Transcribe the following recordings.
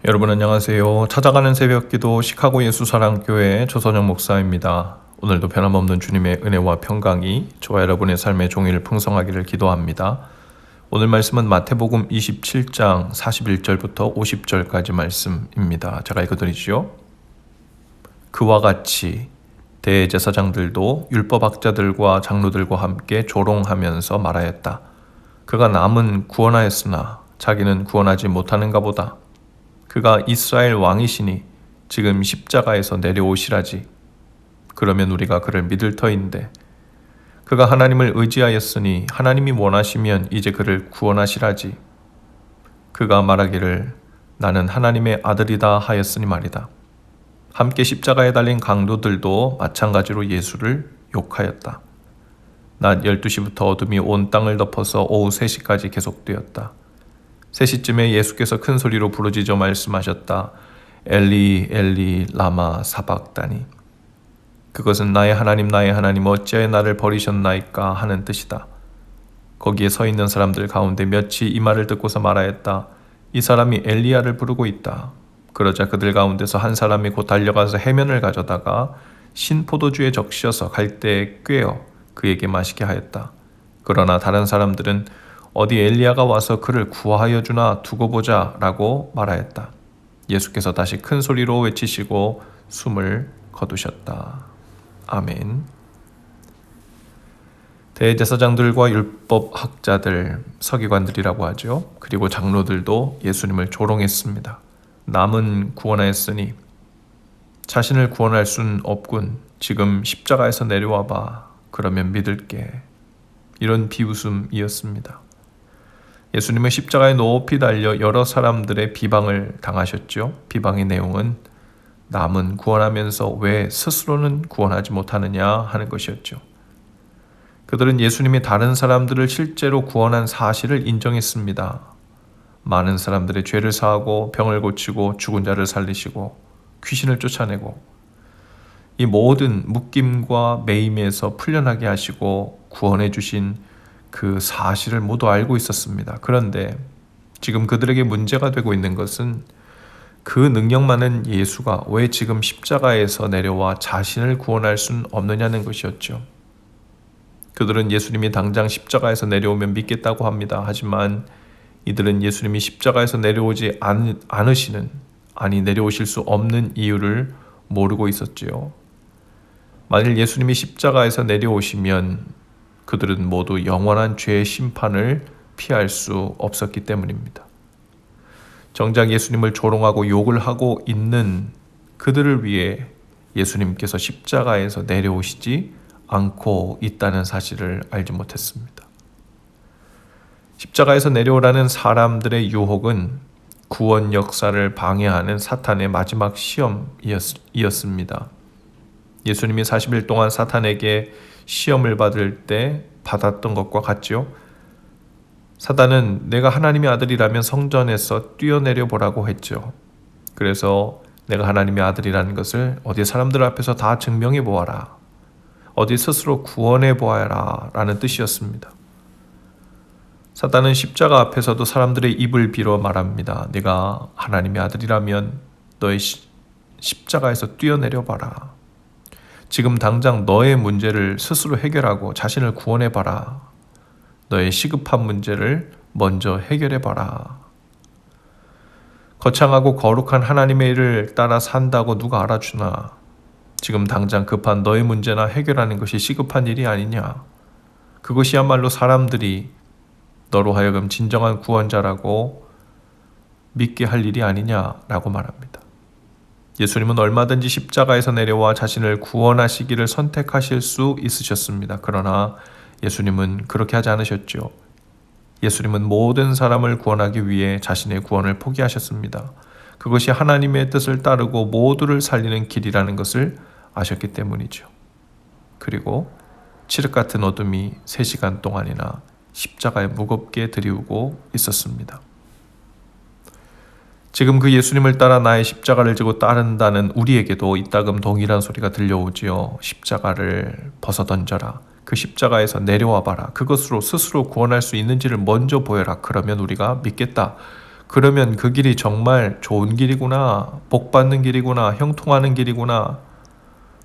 여러분 안녕하세요. 찾아가는 새벽기도 시카고 예수사랑교회 조선영 목사입니다. 오늘도 변함없는 주님의 은혜와 평강이 저와 여러분의 삶의 종일 풍성하기를 기도합니다. 오늘 말씀은 마태복음 27장 41절부터 50절까지 말씀입니다. 제가 읽어드리죠. 그와 같이 대제사장들도 율법학자들과 장로들과 함께 조롱하면서 말하였다. 그가 남은 구원하였으나 자기는 구원하지 못하는가 보다. 그가 이스라엘 왕이시니 지금 십자가에서 내려오시라지. 그러면 우리가 그를 믿을 터인데 그가 하나님을 의지하였으니 하나님이 원하시면 이제 그를 구원하시라지. 그가 말하기를 나는 하나님의 아들이다 하였으니 말이다. 함께 십자가에 달린 강도들도 마찬가지로 예수를 욕하였다. 낮 12시부터 어둠이 온 땅을 덮어서 오후 3시까지 계속되었다. 3시쯤에 예수께서 큰 소리로 부르짖어 말씀하셨다. 엘리 엘리 라마 사박다니. 그것은 나의 하나님 어찌하여 나를 버리셨나이까 하는 뜻이다. 거기에 서 있는 사람들 가운데 몇이 이 말을 듣고서 말하였다. 이 사람이 엘리야를 부르고 있다. 그러자 그들 가운데서 한 사람이 곧 달려가서 해면을 가져다가 신포도주에 적셔서 갈대에 꿰어 그에게 마시게 하였다. 그러나 다른 사람들은 어디 엘리야가 와서 그를 구하여 주나 두고 보자 라고 말하였다. 예수께서 다시 큰 소리로 외치시고 숨을 거두셨다. 아멘. 대제사장들과 율법학자들, 서기관들이라고 하죠. 그리고 장로들도 예수님을 조롱했습니다. 남은 구원하였으니 자신을 구원할 순 없군. 지금 십자가에서 내려와봐. 그러면 믿을게. 이런 비웃음이었습니다. 예수님은 십자가에 높이 달려 여러 사람들의 비방을 당하셨죠. 비방의 내용은 남은 구원하면서 왜 스스로는 구원하지 못하느냐 하는 것이었죠. 그들은 예수님이 다른 사람들을 실제로 구원한 사실을 인정했습니다. 많은 사람들의 죄를 사하고 병을 고치고 죽은 자를 살리시고 귀신을 쫓아내고 이 모든 묶임과 매임에서 풀려나게 하시고 구원해 주신 그 사실을 모두 알고 있었습니다. 그런데 지금 그들에게 문제가 되고 있는 것은 그 능력 많은 예수가 왜 지금 십자가에서 내려와 자신을 구원할 수는 없느냐는 것이었죠. 그들은 예수님이 당장 십자가에서 내려오면 믿겠다고 합니다. 하지만 이들은 예수님이 십자가에서 내려오지 않으시는, 내려오실 수 없는 이유를 모르고 있었지요. 만일 예수님이 십자가에서 내려오시면 그들은 모두 영원한 죄의 심판을 피할 수 없었기 때문입니다. 정작 예수님을 조롱하고 욕을 하고 있는 그들을 위해 예수님께서 십자가에서 내려오시지 않고 있다는 사실을 알지 못했습니다. 십자가에서 내려오라는 사람들의 유혹은 구원 역사를 방해하는 사탄의 마지막 시험이었습니다. 예수님이 40일 동안 사탄에게 시험을 받을 때 받았던 것과 같죠. 사단은 내가 하나님의 아들이라면 성전에서 뛰어내려 보라고 했죠. 그래서 내가 하나님의 아들이라는 것을 어디 사람들 앞에서 다 증명해 보아라. 어디 스스로 구원해 보아라 라는 뜻이었습니다. 사단은 십자가 앞에서도 사람들의 입을 빌어 말합니다. 네가 하나님의 아들이라면 너의 십자가에서 뛰어내려 봐라. 지금 당장 너의 문제를 스스로 해결하고 자신을 구원해봐라. 너의 시급한 문제를 먼저 해결해봐라. 거창하고 거룩한 하나님의 일을 따라 산다고 누가 알아주나? 지금 당장 급한 너의 문제나 해결하는 것이 시급한 일이 아니냐? 그것이야말로 사람들이 너로 하여금 진정한 구원자라고 믿게 할 일이 아니냐라고 말합니다. 예수님은 얼마든지 십자가에서 내려와 자신을 구원하시기를 선택하실 수 있으셨습니다. 그러나 예수님은 그렇게 하지 않으셨죠. 예수님은 모든 사람을 구원하기 위해 자신의 구원을 포기하셨습니다. 그것이 하나님의 뜻을 따르고 모두를 살리는 길이라는 것을 아셨기 때문이죠. 그리고 칠흑 같은 어둠이 3시간 동안이나 십자가에 무겁게 들이우고 있었습니다. 지금 그 예수님을 따라 나의 십자가를 지고 따른다는 우리에게도 이따금 동일한 소리가 들려오지요. 십자가를 벗어던져라. 그 십자가에서 내려와 봐라. 그것으로 스스로 구원할 수 있는지를 먼저 보여라. 그러면 우리가 믿겠다. 그러면 그 길이 정말 좋은 길이구나, 복 받는 길이구나, 형통하는 길이구나,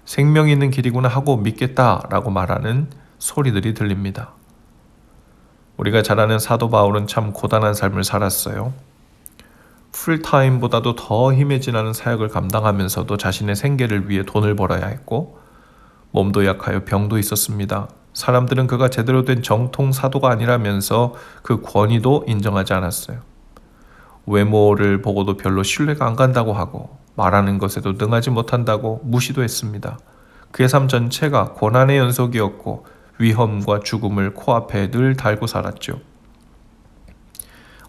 생명 있는 길이구나 하고 믿겠다라고 말하는 소리들이 들립니다. 우리가 잘 아는 사도 바울은 참 고단한 삶을 살았어요. 풀타임보다도 더 힘에 지나는 사역을 감당하면서도 자신의 생계를 위해 돈을 벌어야 했고 몸도 약하여 병도 있었습니다. 사람들은 그가 제대로 된 정통 사도가 아니라면서 그 권위도 인정하지 않았어요. 외모를 보고도 별로 신뢰가 안 간다고 하고 말하는 것에도 능하지 못한다고 무시도 했습니다. 그의 삶 전체가 고난의 연속이었고 위험과 죽음을 코앞에 늘 달고 살았죠.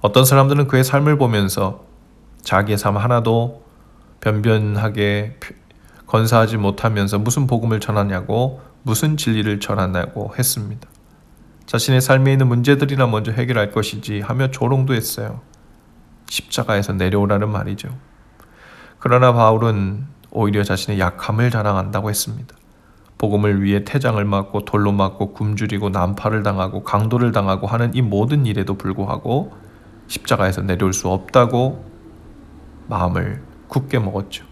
어떤 사람들은 그의 삶을 보면서 자기의 삶 하나도 변변하게 건사하지 못하면서 무슨 복음을 전하냐고, 무슨 진리를 전하냐고 했습니다. 자신의 삶에 있는 문제들이나 먼저 해결할 것이지 하며 조롱도 했어요. 십자가에서 내려오라는 말이죠. 그러나 바울은 오히려 자신의 약함을 자랑한다고 했습니다. 복음을 위해 태장을 맞고 돌로 맞고 굶주리고 난파를 당하고 강도를 당하고 하는 이 모든 일에도 불구하고 십자가에서 내려올 수 없다고 마음을 굳게 먹었죠.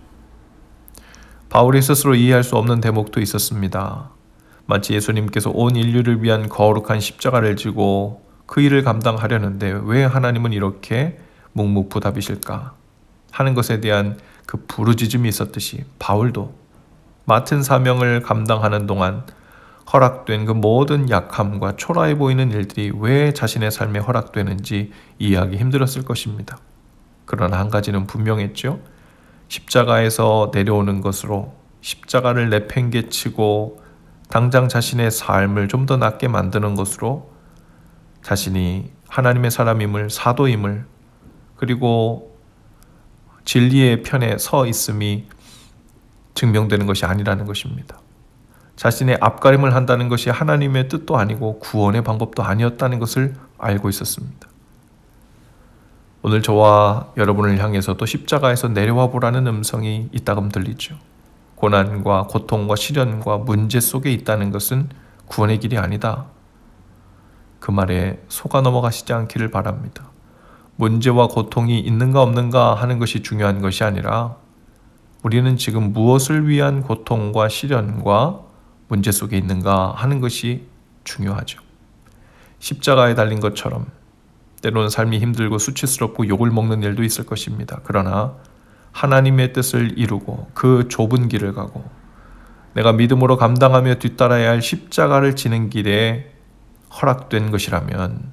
바울이 스스로 이해할 수 없는 대목도 있었습니다. 마치 예수님께서 온 인류를 위한 거룩한 십자가를 지고 그 일을 감당하려는데 왜 하나님은 이렇게 묵묵부답이실까 하는 것에 대한 그 부르짖음이 있었듯이 바울도 맡은 사명을 감당하는 동안 허락된 그 모든 약함과 초라해 보이는 일들이 왜 자신의 삶에 허락되는지 이해하기 힘들었을 것입니다. 그러나 한 가지는 분명했죠. 십자가에서 내려오는 것으로 십자가를 내팽개치고 당장 자신의 삶을 좀 더 낫게 만드는 것으로 자신이 하나님의 사람임을, 사도임을, 그리고 진리의 편에 서 있음이 증명되는 것이 아니라는 것입니다. 자신의 앞가림을 한다는 것이 하나님의 뜻도 아니고 구원의 방법도 아니었다는 것을 알고 있었습니다. 오늘 저와 여러분을 향해서 또 십자가에서 내려와 보라는 음성이 이따금 들리죠. 고난과 고통과 시련과 문제 속에 있다는 것은 구원의 길이 아니다. 그 말에 속아 넘어가시지 않기를 바랍니다. 문제와 고통이 있는가 없는가 하는 것이 중요한 것이 아니라 우리는 지금 무엇을 위한 고통과 시련과 문제 속에 있는가 하는 것이 중요하죠. 십자가에 달린 것처럼 때로는 삶이 힘들고 수치스럽고 욕을 먹는 일도 있을 것입니다. 그러나 하나님의 뜻을 이루고 그 좁은 길을 가고 내가 믿음으로 감당하며 뒤따라야 할 십자가를 지는 길에 허락된 것이라면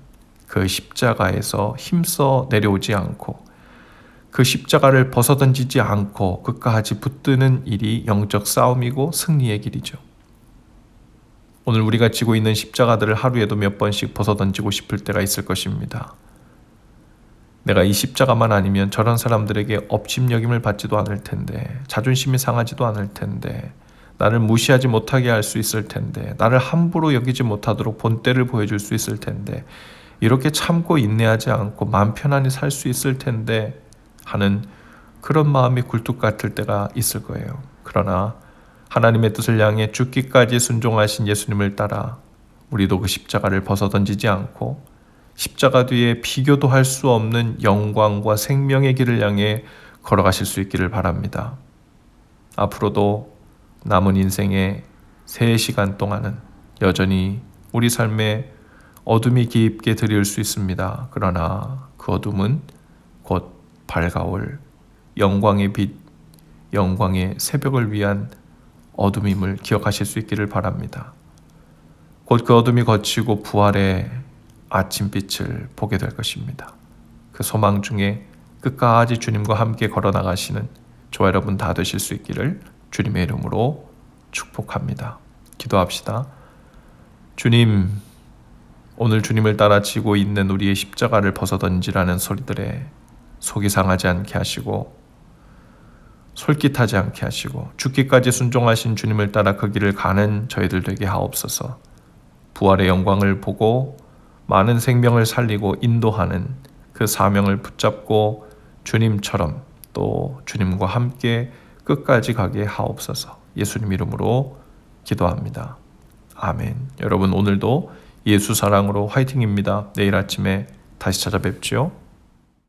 그 십자가에서 힘써 내려오지 않고 그 십자가를 벗어던지지 않고 끝까지 붙드는 일이 영적 싸움이고 승리의 길이죠. 오늘 우리가 지고 있는 십자가들을 하루에도 몇 번씩 벗어던지고 싶을 때가 있을 것입니다. 내가 이 십자가만 아니면 저런 사람들에게 업심여김을 받지도 않을 텐데, 자존심이 상하지도 않을 텐데, 나를 무시하지 못하게 할 수 있을 텐데, 나를 함부로 여기지 못하도록 본때를 보여줄 수 있을 텐데, 이렇게 참고 인내하지 않고 마음 편안히 살 수 있을 텐데 하는 그런 마음이 굴뚝 같을 때가 있을 거예요. 그러나 하나님의 뜻을 향해 죽기까지 순종하신 예수님을 따라 우리도 그 십자가를 벗어던지지 않고 십자가 뒤에 비교도 할 수 없는 영광과 생명의 길을 향해 걸어가실 수 있기를 바랍니다. 앞으로도 남은 인생의 3시간 동안은 여전히 우리 삶에 어둠이 깊게 드리울 수 있습니다. 그러나 그 어둠은 곧 밝아올 영광의 빛, 영광의 새벽을 위한 어둠임을 기억하실 수 있기를 바랍니다. 곧 그 어둠이 거치고 부활의 아침빛을 보게 될 것입니다. 그 소망 중에 끝까지 주님과 함께 걸어나가시는 저와 여러분 다 되실 수 있기를 주님의 이름으로 축복합니다. 기도합시다. 주님, 오늘 주님을 따라 지고 있는 우리의 십자가를 벗어던지라는 소리들에 속이 상하지 않게 하시고 솔깃하지 않게 하시고 죽기까지 순종하신 주님을 따라 그 길을 가는 저희들 되게 하옵소서. 부활의 영광을 보고 많은 생명을 살리고 인도하는 그 사명을 붙잡고 주님처럼 또 주님과 함께 끝까지 가게 하옵소서. 예수님 이름으로 기도합니다. 아멘. 여러분 오늘도 예수 사랑으로 화이팅입니다. 내일 아침에 다시 찾아뵙죠.